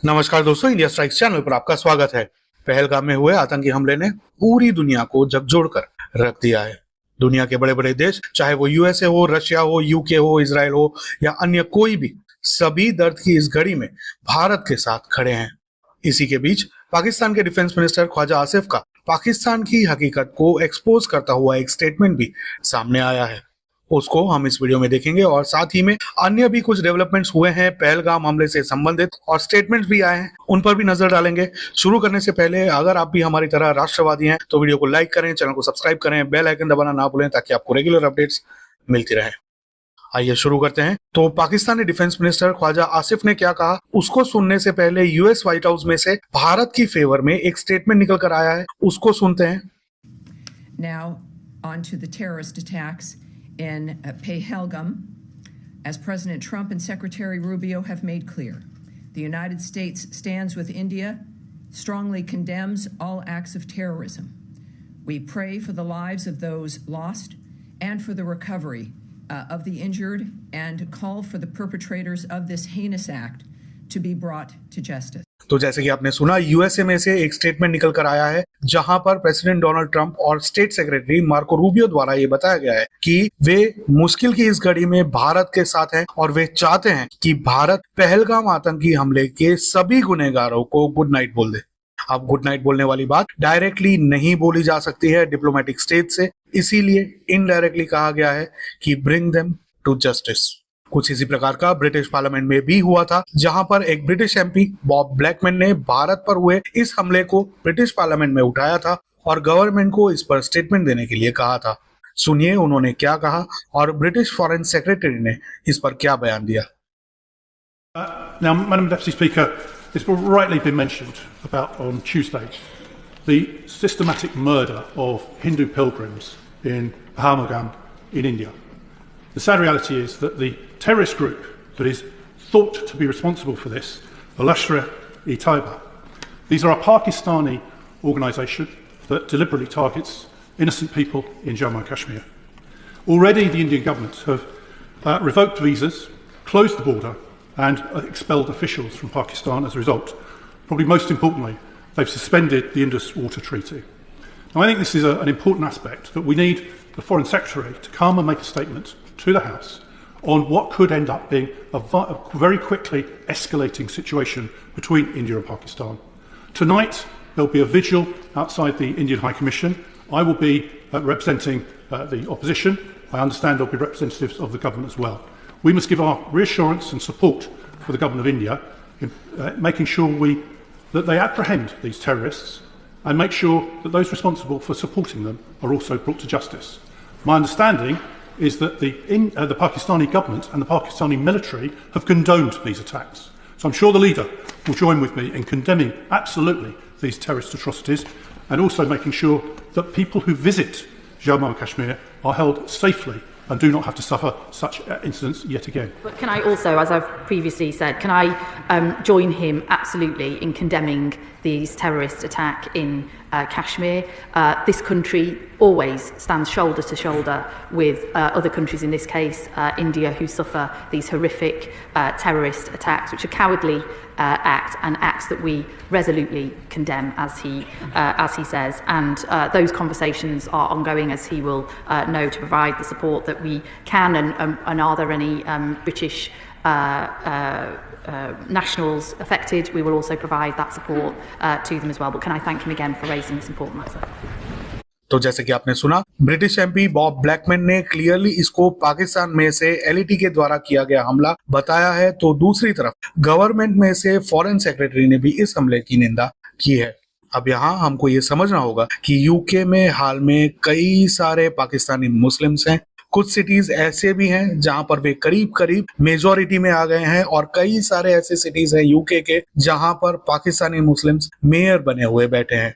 नमस्कार दोस्तों, India strikes channel पर आपका स्वागत है। पहलगाम में हुए आतंकी हमले ने पूरी दुनिया को झकझोर कर रख दिया है। दुनिया के बड़े बड़े देश, चाहे वो यूएसए हो, रशिया हो, यूके हो, इसराइल हो या अन्य कोई भी, सभी दर्द की इस घड़ी में भारत के साथ खड़े हैं। इसी के बीच पाकिस्तान के डिफेंस मिनिस्टर ख्वाजा आसिफ का पाकिस्तान की हकीकत को एक्सपोज करता हुआ एक स्टेटमेंट भी सामने आया है। उसको हम इस वीडियो में देखेंगे और साथ ही में अन्य भी कुछ डेवलपमेंट्स हुए हैं पहलगाम हमले से संबंधित और स्टेटमेंट्स भी आए हैं, उन पर भी नजर डालेंगे। शुरू करने से पहले अगर आप भी हमारी तरह राष्ट्रवादी हैं तो वीडियो को लाइक करें, चैनल को सब्सक्राइब करें, बेल आइकन दबाना ना भूलें ताकि आपको रेगुलर अपडेट्स मिलती रहे। आइए शुरू करते हैं। तो पाकिस्तानी डिफेंस मिनिस्टर ख्वाजा आसिफ ने क्या कहा, उसको सुनने से पहले यूएस व्हाइट हाउस में से भारत की फेवर में एक स्टेटमेंट निकल कर आया है, उसको सुनते हैं। Now on to the terrorist attacks in Pahalgam. As President Trump and Secretary Rubio have made clear, the United States stands with India, strongly condemns all acts of terrorism. We pray for the lives of those lost and for the recovery of the injured and call for the perpetrators of this heinous act to be brought to justice. तो जैसे कि आपने सुना, USA में से एक statement निकल कर आया है जहां पर प्रेसिडेंट डोनाल्ड ट्रंप और स्टेट सेक्रेटरी मार्को रूबियो द्वारा ये बताया गया है कि वे मुश्किल की इस घड़ी में भारत के साथ हैं और वे चाहते हैं कि भारत पहलगाम आतंकी हमले के सभी गुनहगारों को गुड नाइट बोल दे। अब गुड नाइट बोलने वाली बात डायरेक्टली नहीं बोली जा सकती है डिप्लोमेटिक स्टेज से, इसीलिए इनडायरेक्टली कहा गया है कि ब्रिंग देम टू जस्टिस। कुछ इसी प्रकार का ब्रिटिश पार्लियामेंट में भी हुआ था, जहां पर एक ब्रिटिश एमपी बॉब ब्लैकमैन ने भारत पर हुए इस हमले को ब्रिटिश पार्लियामेंट में उठाया था और गवर्नमेंट को इस पर स्टेटमेंट देने के लिए कहा था। सुनिए उन्होंने क्या कहा और ब्रिटिश फॉरेन सेक्रेटरी ने इस पर क्या बयान दिया। Now, Madam Deputy Speaker, it's rightly been mentioned about on Tuesday the systematic murder of Hindu pilgrims in Pahalgam in India. The sad reality is that the terrorist group that is thought to be responsible for this, the Lashkar-e-Taiba, these are a Pakistani organisation that deliberately targets innocent people in Jammu and Kashmir. Already the Indian government have revoked visas, closed the border and expelled officials from Pakistan as a result. Probably most importantly, they've suspended the Indus Water Treaty. Now I think this is an important aspect, that we need the Foreign Secretary to come and make a statement to the House on what could end up being a very quickly escalating situation between India and Pakistan. Tonight there'll be a vigil outside the Indian High Commission. I will be representing the opposition. I understand there'll be representatives of the government as well. We must give our reassurance and support for the government of India in making sure that they apprehend these terrorists and make sure that those responsible for supporting them are also brought to justice. My understanding is that the Pakistani government and the Pakistani military have condoned these attacks. So I'm sure the leader will join with me in condemning absolutely these terrorist atrocities and also making sure that people who visit Jammu and Kashmir are held safely and do not have to suffer such incidents yet again. But can I also, as I've previously said, can I join him absolutely in condemning these terrorist attack in Kashmir? This country always stands shoulder to shoulder with other countries, in this case India, who suffer these horrific terrorist attacks, which are cowardly acts that we resolutely condemn, as he says, and those conversations are ongoing, as he will know, to provide the support that we can. And are there any British nationals affected? We will also provide that support to them as well. But can I thank him again for raising this important matter? तो जैसे कि आपने सुना, British MP Bob Blackman ने clearly इसको पाकिस्तान में से LET के द्वारा किया गया हमला बताया है। तो दूसरी तरफ गवर्नमेंट में से फॉरेन सेक्रेटरी ने भी इस हमले की निंदा की है। अब यहाँ हमको ये समझना होगा कि यूके में हाल में कई सारे पाकिस्तानी मुस्लिम्स हैं। कुछ सिटीज ऐसे भी हैं जहां पर वे करीब करीब मेजॉरिटी में आ गए हैं और कई सारे ऐसे सिटीज हैं यूके के जहां पर पाकिस्तानी मुस्लिम्स मेयर बने हुए बैठे हैं।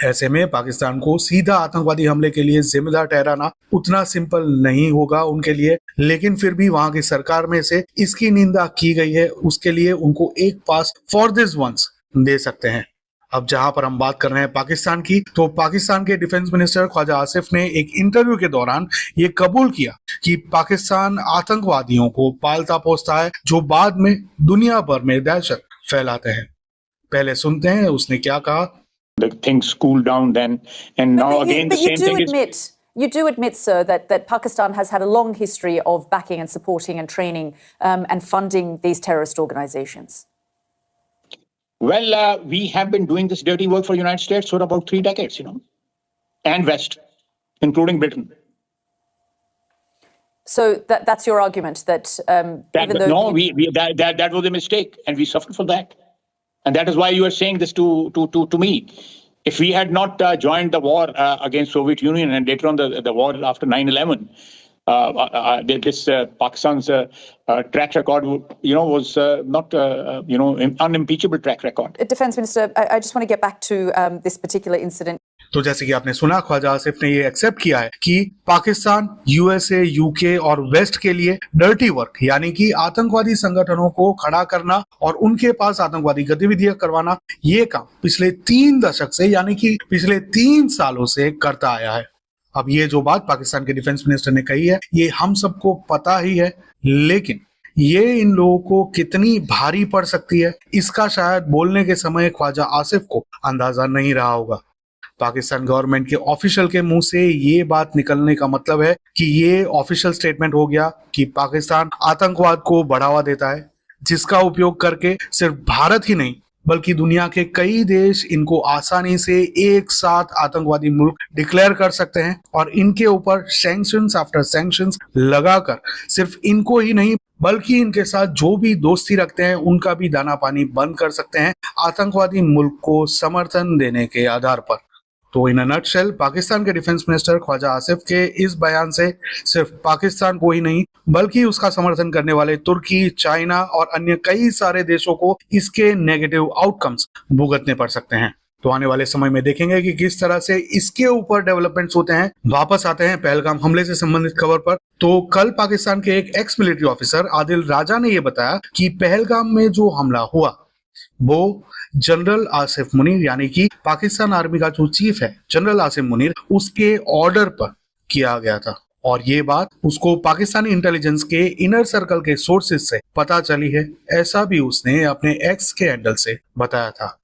ऐसे में पाकिस्तान को सीधा आतंकवादी हमले के लिए जिम्मेदार ठहराना उतना सिंपल नहीं होगा उनके लिए, लेकिन फिर भी वहां की सरकार में से इसकी निंदा की गई है, उसके लिए उनको एक पास फॉर दिस वंस दे सकते हैं। अब जहां पर हम बात कर रहे हैं पाकिस्तान की, तो पाकिस्तान के डिफेंस मिनिस्टर ख्वाजा आसिफ ने एक इंटरव्यू के दौरान ये कबूल किया कि पाकिस्तान आतंकवादियों को पालता पोसता है जो बाद में दुनिया भर में दहशत फैलाते हैं। पहले सुनते हैं उसने क्या कहा। The things cooled down then, and now again the same thing is. You do admit, sir, that Pakistan has had a long history of backing and supporting and training and funding these terrorist organizations. Well, we have been doing this dirty work for the United States for about 3 decades, and West, including Britain. So that's your argument that even though that was a mistake, and we suffered for that, and that is why you are saying this to me. If we had not joined the war against Soviet Union and later on the war after 9/11, this Pakistan's track record, was not, unimpeachable track record. Defense Minister, I just want to get back to this particular incident. तो जैसे कि आपने सुना, ख्वाजा आसिफ ने ये accept किया है कि पाकिस्तान यूएसए, यूके और वेस्ट के लिए डर्टी वर्क यानी कि आतंकवादी संगठनों को खड़ा करना और उनके पास आतंकवादी गतिविधियां करवाना, ये काम पिछले 3 दशक से यानी कि पिछले 3 सालों से करता आया है। अब ये जो बात पाकिस्तान के डिफेंस मिनिस्टर ने कही है, ये हम सबको पता ही है, लेकिन ये इन लोगों को कितनी भारी पड़ सकती है, इसका शायद बोलने के समय ख्वाजा आसिफ को अंदाजा नहीं रहा होगा। पाकिस्तान गवर्नमेंट के ऑफिशियल के मुंह से ये बात निकलने का मतलब है कि ये ऑफिशियल स्टेटमेंट हो गया कि पाकिस्तान आतंकवाद को बढ़ावा देता है, जिसका उपयोग करके सिर्फ भारत ही नहीं बल्कि दुनिया के कई देश इनको आसानी से एक साथ आतंकवादी मुल्क डिक्लेयर कर सकते हैं और इनके ऊपर सैंक्शंस आफ्टर सैंक्शंस लगाकर सिर्फ इनको ही नहीं बल्कि इनके साथ जो भी दोस्ती रखते हैं उनका भी दाना पानी बंद कर सकते हैं आतंकवादी मुल्क को समर्थन देने के आधार पर। तो इन अ नटशेल, पाकिस्तान के डिफेंस मिनिस्टर ख्वाजा आसिफ के इस बयान से सिर्फ पाकिस्तान को ही नहीं बल्कि उसका समर्थन करने वाले तुर्की, चाइना और अन्य कई सारे देशों को इसके नेगेटिव आउटकम्स भुगतने पड़ सकते हैं। तो आने वाले समय में देखेंगे कि किस तरह से इसके ऊपर डेवलपमेंट्स होते हैं। वापस आते हैं पहलगाम हमले से संबंधित खबर पर। तो कल पाकिस्तान के एक एक्स मिलिट्री ऑफिसर आदिल राजा ने यह बताया कि पहलगाम में जो हमला हुआ वो जनरल आसिफ मुनीर यानी कि पाकिस्तान आर्मी का जो चीफ है जनरल आसिफ मुनीर, उसके ऑर्डर पर किया गया था और ये बात उसको पाकिस्तानी इंटेलिजेंस के इनर सर्कल के सोर्सेज से पता चली है, ऐसा भी उसने अपने एक्स के हैंडल से बताया था।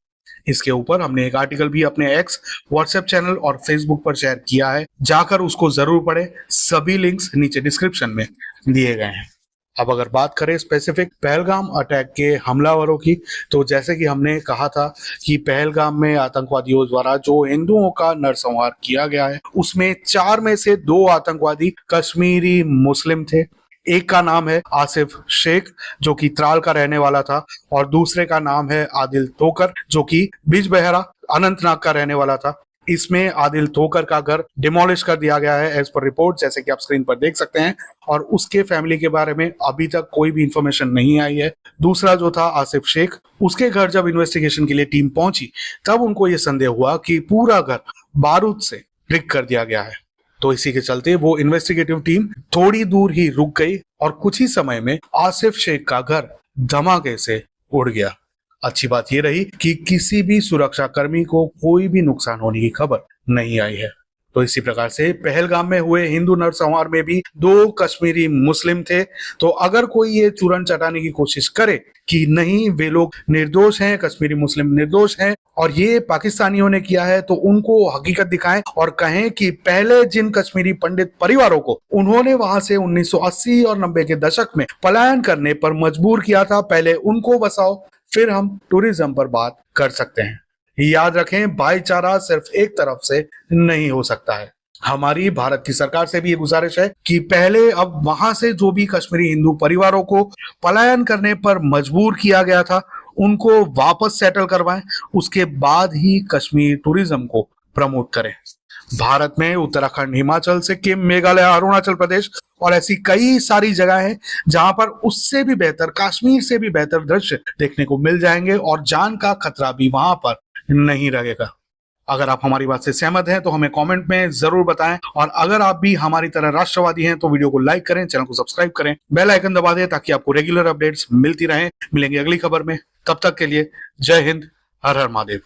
इसके ऊपर हमने एक आर्टिकल भी अपने एक्स, व्हाट्सएप चैनल और फेसबुक पर शेयर किया है, जाकर उसको जरूर पढ़ें। सभी लिंक्स नीचे डिस्क्रिप्शन में दिए गए हैं। अब अगर बात करें स्पेसिफिक पहलगाम अटैक के हमलावरों की, तो जैसे कि हमने कहा था कि पहलगाम में आतंकवादियों द्वारा जो हिंदुओं का नरसंहार किया गया है उसमें 4 में से 2 आतंकवादी कश्मीरी मुस्लिम थे। एक का नाम है आसिफ शेख जो कि त्राल का रहने वाला था और दूसरे का नाम है आदिल तोकर जो कि बिजबेहरा अनंतनाग का रहने वाला था। इसमें आदिल तोकर का घर डिमोलिश कर दिया गया है एज पर रिपोर्ट, जैसे कि आप स्क्रीन पर देख सकते हैं, और उसके फैमिली के बारे में अभी तक कोई भी इंफॉर्मेशन नहीं आई है। दूसरा जो था आसिफ शेख, उसके घर जब इन्वेस्टिगेशन के लिए टीम पहुंची तब उनको यह संदेह हुआ कि पूरा घर बारूद से रिग कर दिया गया है। तो इसी के चलते वो इन्वेस्टिगेटिव टीम थोड़ी दूर ही रुक गई और कुछ ही समय में आसिफ शेख का घर धमाके से उड़ गया। अच्छी बात यह रही कि किसी भी सुरक्षा कर्मी को कोई भी नुकसान होने की खबर नहीं आई है। तो इसी प्रकार से पहलगाम में हुए हिंदू नरसंहार में भी 2 कश्मीरी मुस्लिम थे। तो अगर कोई ये चूरन चटाने की कोशिश करे कि नहीं वे लोग निर्दोष हैं, कश्मीरी मुस्लिम निर्दोष हैं और ये पाकिस्तानियों ने किया है, तो उनको हकीकत दिखाएं और कहें कि पहले जिन कश्मीरी पंडित परिवारों को उन्होंने वहां से 1980 और 90 के दशक में पलायन करने पर मजबूर किया था, पहले उनको बसाओ, फिर हम टूरिज्म पर बात कर सकते हैं। याद रखें, भाईचारा सिर्फ एक तरफ से नहीं हो सकता है। हमारी भारत की सरकार से भी ये गुजारिश है कि पहले अब वहां से जो भी कश्मीरी हिंदू परिवारों को पलायन करने पर मजबूर किया गया था उनको वापस सेटल करवाएं, उसके बाद ही कश्मीर टूरिज्म को प्रमोट करें। भारत में उत्तराखंड, हिमाचल, सिक्किम, मेघालय, अरुणाचल प्रदेश और ऐसी कई सारी जगह हैं जहां पर उससे भी बेहतर, कश्मीर से भी बेहतर दृश्य देखने को मिल जाएंगे और जान का खतरा भी वहां पर नहीं रहेगा। अगर आप हमारी बात से सहमत हैं तो हमें कमेंट में जरूर बताएं और अगर आप भी हमारी तरह राष्ट्रवादी हैं तो वीडियो को लाइक करें, चैनल को सब्सक्राइब करें, बेल आइकन दबा दें ताकि आपको रेगुलर अपडेट्स मिलती रहें। मिलेंगे अगली खबर में, तब तक के लिए जय हिंद, हर हर महादेव।